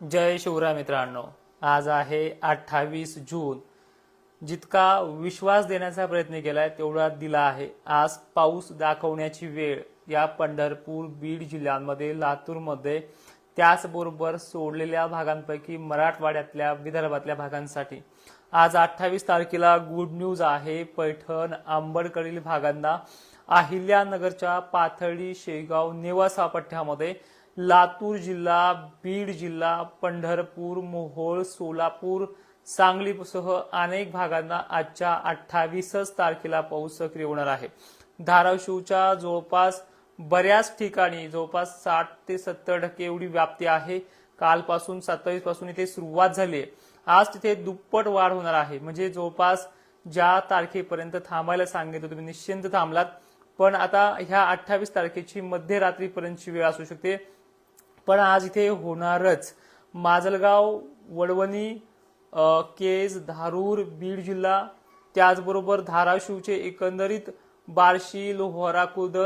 जय शिवराय मित्रांनो, आज आहे 28 जून. जितका विश्वास देण्याचा प्रयत्न केलाय तेवढा दिला आहे. आज पाऊस दाखवण्याची वेळ या पंढरपूर, बीड जिल्ह्यांमध्ये, लातूरमध्ये, त्याचबरोबर सोडलेल्या भागांपैकी मराठवाड्यातल्या, विदर्भातल्या भागांसाठी आज 28 तारखेला गुड न्यूज आहे. पैठण, आंबडकडील भागांना, अहिल्यानगरच्या पाथर्डी, शेगाव, नेवासा पट्ट्यामध्ये, लातूर जिल्हा, बीड जिल्हा, पंढरपूर, मोहोळ, सोलापूर, सांगलीसह अनेक भागांना आजच्या 28 तारखेला पाऊस सक्रिय होणार आहे. धाराशिवच्या जवळपास बऱ्याच ठिकाणी जवळपास 60 ते 70% एवढी व्याप्ती आहे. कालपासून 27 पासून इथे सुरुवात झाली आहे. आज तिथे दुप्पट वाढ होणार आहे. म्हणजे जवळपास ज्या तारखेपर्यंत थांबायला सांगितलं तुम्ही निश्चिंत थांबलात, पण आता ह्या 28 तारखेची मध्यरात्रीपर्यंतची वेळ असू शकते. पण आज इथे होणारच. माजलगाव, वडवणी, केज, धारूर, बीड जिल्हा, त्याचबरोबर धाराशिवचे एकंदरीत बार्शी, लोहारा खुर्द,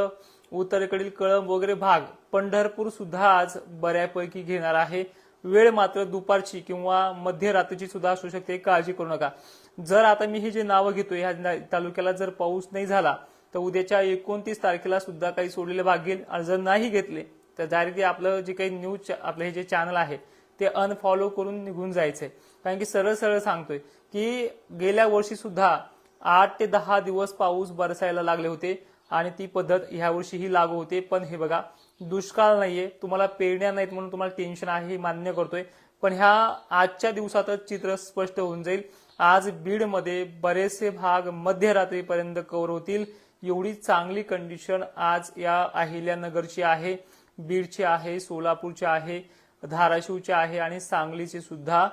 उत्तरेकडील कळंब वगैरे भाग, पंढरपूर सुद्धा आज बऱ्यापैकी घेणार आहे. वेळ मात्र दुपारची किंवा मध्यरात्रीची सुद्धा असू शकते, काळजी करू नका. जर आता मी हे जे नावं घेतोय ह्या तालुक्याला जर पाऊस नाही झाला तर उद्याच्या 29 तारखेला सुद्धा काही सोडलेले भाग घेईल. आणि जर नाही घेतले तर डायरेक्टली आपलं जे काही न्यूज आपलं हे जे चॅनल आहे ते अनफॉलो करून निघून जायचंय. कारण की सरळ सरळ सांगतोय की गेल्या वर्षी सुद्धा 8 ते 10 दिवस पाऊस बरसायला लागले होते आणि ती पद्धत ह्या वर्षीही लागू होते. पण हे बघा, दुष्काळ नाहीये, तुम्हाला पेरण्या नाहीत म्हणून तुम्हाला टेन्शन आहे, हे मान्य करतोय. पण ह्या आजच्या दिवसातच चित्र स्पष्ट होऊन जाईल. आज बीडमध्ये बरेचसे भाग मध्यरात्रीपर्यंत कव्हर होतील. एवढी चांगली कंडिशन आज या अहिल्यानगरची आहे, बीडची आहे, सोलापूरची आहे, धाराशिवची आहे आणि सांगलीची सुद्धा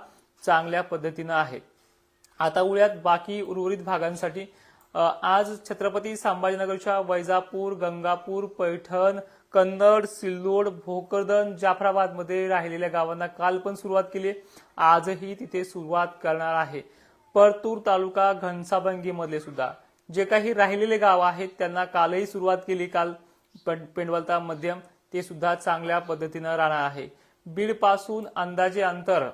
चांगल्या पद्धतीनं आहे. आता उद्यात बाकी उर्वरित भागांसाठी आज छत्रपती संभाजीनगरच्या वैजापूर, गंगापूर, पैठण, कन्नड, सिल्लोड, भोकरदन, जाफराबादमध्ये राहिलेल्या गावांना काल पण सुरुवात केली, आजही तिथे सुरुवात करणार आहे. परतूर तालुका, घनसावंगी मधले सुद्धा जे काही राहिलेले गाव आहेत त्यांना कालही सुरुवात केली. काल पेंडवलता मध्यम ते सुद्धा चांगल्या पद्धतीनं राहणार आहे. बीड पासून अंदाजे अंतर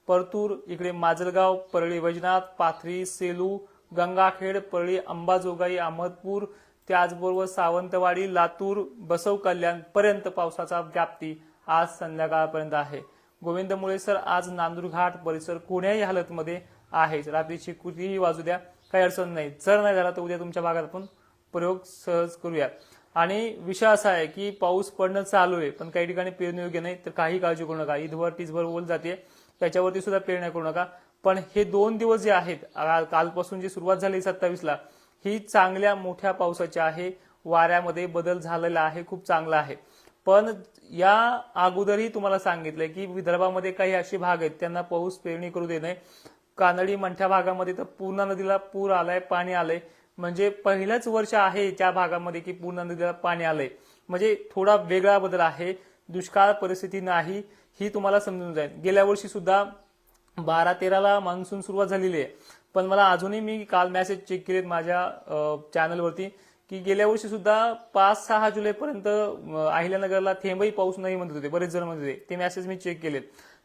परतूर, इकडे माजलगाव, परळी वैजनाथ, पाथरी, सेलू, गंगाखेड, परळी, अंबाजोगाई, अहमदपूर, त्याचबरोबर सावंतवाडी, लातूर, बसव कल्याण पर्यंत पावसाचा व्याप्ती आज संध्याकाळपर्यंत आहे. गोविंद मुळेसर आज नांदूरघाट परिसर कोण्याही हालतमध्ये आहेच. रात्रीची कुठेही वाजू द्या, काही अडचण नाही. जर नाही झाला तर उद्या तुमच्या भागात आपण प्रयोग सहज करूया. आणि विषय असा आहे की पाऊस पडणं चालू आहे पण काही ठिकाणी पेरणी योग्य नाही, तर काही काळजी करू नका. ईदभर टीसभर ओल जाते, त्याच्यावरती सुद्धा पेरण्या करू नका. पण हे 2 दिवस जे आहेत, कालपासून जी सुरुवात झाली 27ला, ही चांगल्या मोठ्या पावसाची आहे. वाऱ्यामध्ये बदल झालेला आहे, खूप चांगला आहे. पण या अगोदरही तुम्हाला सांगितलंय की विदर्भामध्ये काही असे भाग आहेत त्यांना पाऊस पेरणी करू दे नाही. कानडी मंठ्या भागामध्ये तर पूर्णा नदीला पूर आलाय, पाणी आलंय. म्हणजे पहिलंच वर्ष आहे त्या भागामध्ये की पूर्णा नदीला पाणी आलंय. म्हणजे थोडा वेगळा बदल आहे, दुष्काळ परिस्थिती नाही, ही तुम्हाला समजून जाईल. गेल्या वर्षी सुद्धा 12-13ला मान्सून सुरुवात झालेली आहे. पण मला अजूनही, मी काल मेसेज चेक केलेत माझ्या चॅनलवरती की गेल्या वर्षी सुद्धा 5-6 जुलैपर्यंत अहिल्यानगरला थेंबही पाऊस नाही म्हणत होते, बरेच जण म्हणत होते. ते मेसेज मी चेक केलेत.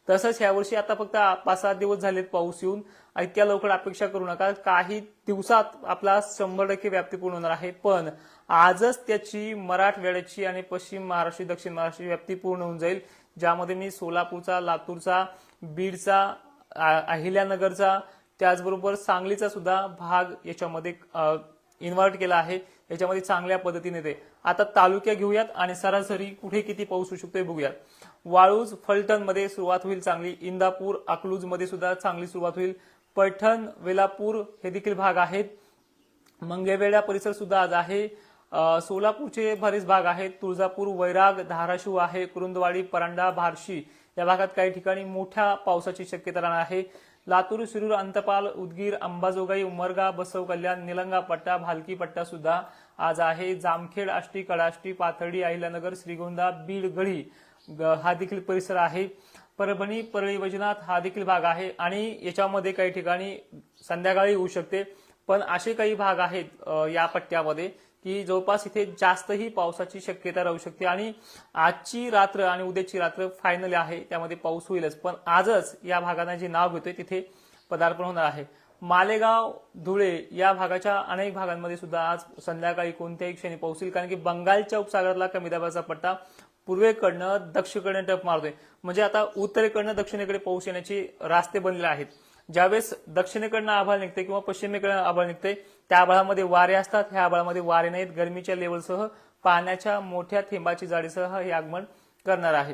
तसंच ह्या वर्षी आता फक्त 5-7 दिवस झालेत पाऊस येऊन. इतक्या लवकर अपेक्षा करू नका. काही दिवसात आपला 100% व्याप्ती पूर्ण होणार आहे. पण आजच त्याची मराठवाड्याची आणि पश्चिम महाराष्ट्र, दक्षिण महाराष्ट्र व्याप्ती पूर्ण होऊन जाईल. ज्यामध्ये मी सोलापूरचा, लातूरचा, बीडचा, अहिल्यानगरचा, त्याचबरोबर सांगलीचा सुद्धा भाग याच्यामध्ये इन्व्हर्ट केला आहे. याच्यामध्ये चांगल्या पद्धतीने ते आता तालुक्या घेऊयात आणि सरासरी कुठे किती पाऊस होऊ शकतो बघूयात. वाळूज, फलटण मध्ये सुरुवात होईल चांगली. इंदापूर, अकलूज मध्ये सुद्धा चांगली सुरुवात होईल. पैठण, वेलापूर हे देखील भाग आहेत. मंगळवेढा परिसर सुद्धा आज आहे. सोलापूरचे बरेच भाग आहेत. तुळजापूर, वैराग, धाराशिव आहे. कुरुंदवाडी, परांडा, बार्शी या भागात काही ठिकाणी मोठ्या पावसाची शक्यता राहणार आहे. लातूर, शिरूर, अंतपाल, उदगीर, अंबाजोगाई, उमरगा, बसव कल्याण, निलंगा पट्टा, भालकी पट्टा सुद्धा आज आहे. जामखेड, आष्टी, कडाष्टी, पाथर्डी, अहिल्यानगर, श्रीगोंदा, बीड, गढी हा देखील परिसर आहे. परभणी, परळी वैजनाथ हा देखील भाग आहे. आणि याच्यामध्ये काही ठिकाणी संध्याकाळी होऊ शकते. पण असे काही भाग आहेत या पट्ट्यामध्ये की जवळपास इथे जास्तही पावसाची शक्यता राहू शकते आणि आजची रात्र आणि उद्याची रात्र फायनल आहे, त्यामध्ये पाऊस होईलच. पण आजच या भागांना जे नाव घेतोय तिथे पदार्पण होणार आहे. मालेगाव, धुळे या भागाच्या अनेक भागांमध्ये सुद्धा आज संध्याकाळी कोणत्याही क्षणी पाऊस होईल, कारण की बंगालच्या उपसागरातला कमी दाबाचा पट्टा पूर्वेकडनं दक्षिणेकडे टप मारतोय. म्हणजे आता उत्तरेकडनं दक्षिणेकडे पाऊस येण्याचे रास्ते बनलेले आहेत. ज्यावेळेस दक्षिणेकडनं आभाळ निघते किंवा पश्चिमेकडनं आभाळ निघते त्या आभाळामध्ये वारे असतात, ह्या आभाळामध्ये वारे नाहीत. गरमीच्या लेवलसह पाण्याच्या मोठ्या थेंबाची जाडीसह हे आगमन करणार आहे.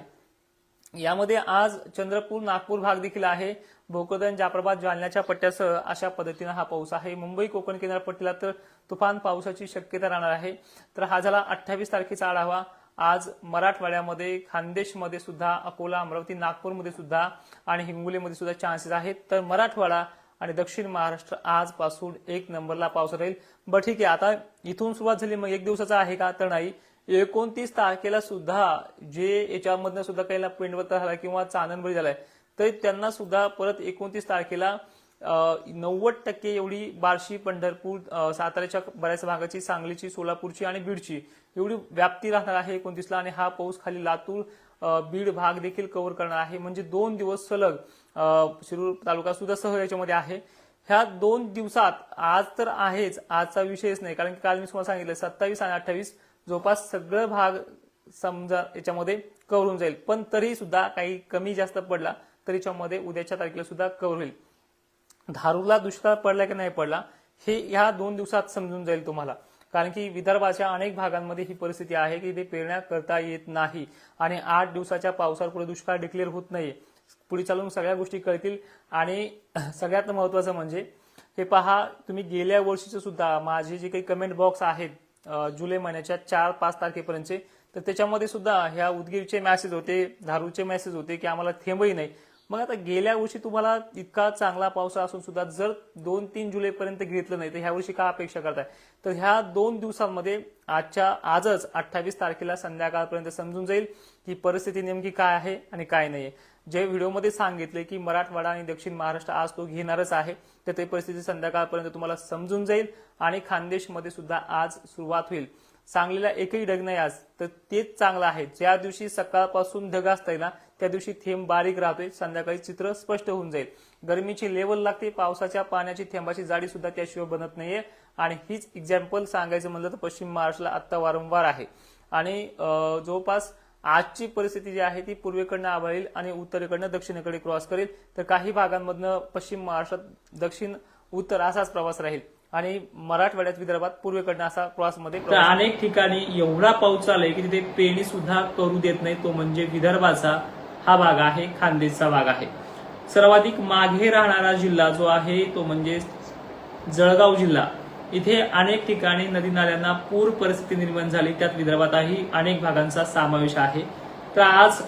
यामध्ये आज चंद्रपूर, नागपूर भाग देखील आहे. भोकरदन, जाफराबाद, जालन्याच्या पट्ट्यासह अशा पद्धतीने हा पाऊस आहे. मुंबई, कोकण किनारपट्टीला तर तुफान पावसाची शक्यता राहणार आहे. तर हा झाला 28 तारखेचा आढावा. आज मराठवाड्यामध्ये, खानदेशमध्ये सुद्धा, अकोला, अमरावती, नागपूरमध्ये सुद्धा आणि हिंगोलीमध्ये सुद्धा चान्सेस आहेत. तर मराठवाडा आणि दक्षिण महाराष्ट्र आजपासून 1 नंबरला पाऊस राहील. बरं ठीक आहे, आता इथून सुरुवात झाली, मग 1 दिवसाचा आहे का? तर नाही. 29 तारखेला सुद्धा जे याच्यामधनं सुद्धा काही पेंडवत झाला किंवा चांदणबरी झालाय, तर त्यांना सुद्धा परत 29 तारखेला 90% एवढी बार्शी, पंढरपूर, साताऱ्याच्या बऱ्याच भागाची, सांगलीची, सोलापूरची आणि बीडची एवढी व्याप्ती राहणार आहे 29ला. आणि हा पाऊस खाली लातूर, बीड भाग देखील कव्हर करणार आहे. म्हणजे 2 दिवस सलग शिरूर तालुका सुद्धा सह याच्यामध्ये आहे. ह्या 2 दिवसात आज तर आहेच, आजचा विषयच नाही, कारण की काल मी तुम्हाला सांगितलं 27 आणि 28 जवळपास सगळं भाग समजा याच्यामध्ये कव्हर होऊन जाईल. पण तरी सुद्धा काही कमी जास्त पडला तर याच्यामध्ये उद्याच्या तारखेला सुद्धा कव्हर होईल. धारूरला दुष्काळ पडला की नाही पडला हे ह्या 2 दिवसात समजून जाईल तुम्हाला, कारण की विदर्भाच्या अनेक भागांमध्ये ही परिस्थिती आहे की ते पेरण्या करता येत नाही आणि 8 दिवसाच्या पावसावर पुढे दुष्काळ डिक्लेअर होत नाही. पुढे चालून सगळ्या गोष्टी कळतील. आणि सगळ्यात महत्वाचं म्हणजे हे पहा, तुम्ही गेल्या वर्षीचे सुद्धा माझे जे काही कमेंट बॉक्स आहेत जुलै महिन्याच्या 4-5 तारखेपर्यंतचे, तर त्याच्यामध्ये सुद्धा ह्या उदगीरचे मेसेज होते, धारूरचे मेसेज होते की आम्हाला थेंबही नाही. मग आता गेल्या वर्षी तुम्हाला इतका चांगला पाऊस असून सुद्धा जर 2-3 जुलैपर्यंत घेतलं नाही तर ह्या वर्षी का अपेक्षा करताय? तर ह्या 2 दिवसांमध्ये आजच 28 तारखेला संध्याकाळपर्यंत समजून जाईल की परिस्थिती नेमकी काय आहे आणि काय नाहीये. जे व्हिडिओमध्ये सांगितले की मराठवाडा आणि दक्षिण महाराष्ट्र आज तो घेणारच आहे, तर ते परिस्थिती संध्याकाळपर्यंत तुम्हाला समजून जाईल. आणि खानदेशमध्ये सुद्धा आज सुरुवात होईल. सांगलीला एकही ढग नाही आज, तर तेच चांगलं आहे. ज्या दिवशी सकाळपासून ढग असतंय ना त्या दिवशी थेंब बारीक राहतोय, संध्याकाळी चित्र स्पष्ट होऊन जाईल. गरमीची लेवल लागते, पावसाच्या पाण्याची थेंबाची जाडी सुद्धा त्याशिवाय बनत नाहीये. आणि हीच एक्झाम्पल सांगायचं म्हणलं तर पश्चिम महाराष्ट्राला आता वारंवार आहे. आणि जवळपास आजची परिस्थिती जी आहे ती पूर्वेकडनं आभाळ येईल आणि उत्तरेकडनं दक्षिणेकडे क्रॉस करेल. तर काही भागांमधनं पश्चिम महाराष्ट्रात दक्षिण उत्तर असाच प्रवास राहील आणि मराठवाड्यात, विदर्भात पूर्वेकडनं असा क्रॉसमध्ये. तर अनेक ठिकाणी एवढा पाऊस चाललाय की तिथे पेरणी सुद्धा करू देत नाही. तो म्हणजे विदर्भाचा हा भाग आहे, खानदेशचा भाग आहे. सर्वाधिक मागे राहणारा जिल्हा जो आहे तो म्हणजे जळगाव जिल्हा. इथे अनेक ठिकाणी नदी नाल्यांना पूर परिस्थिती निर्माण झाली, त्यात विदर्भातही अनेक भागांचा समावेश आहे. तर आज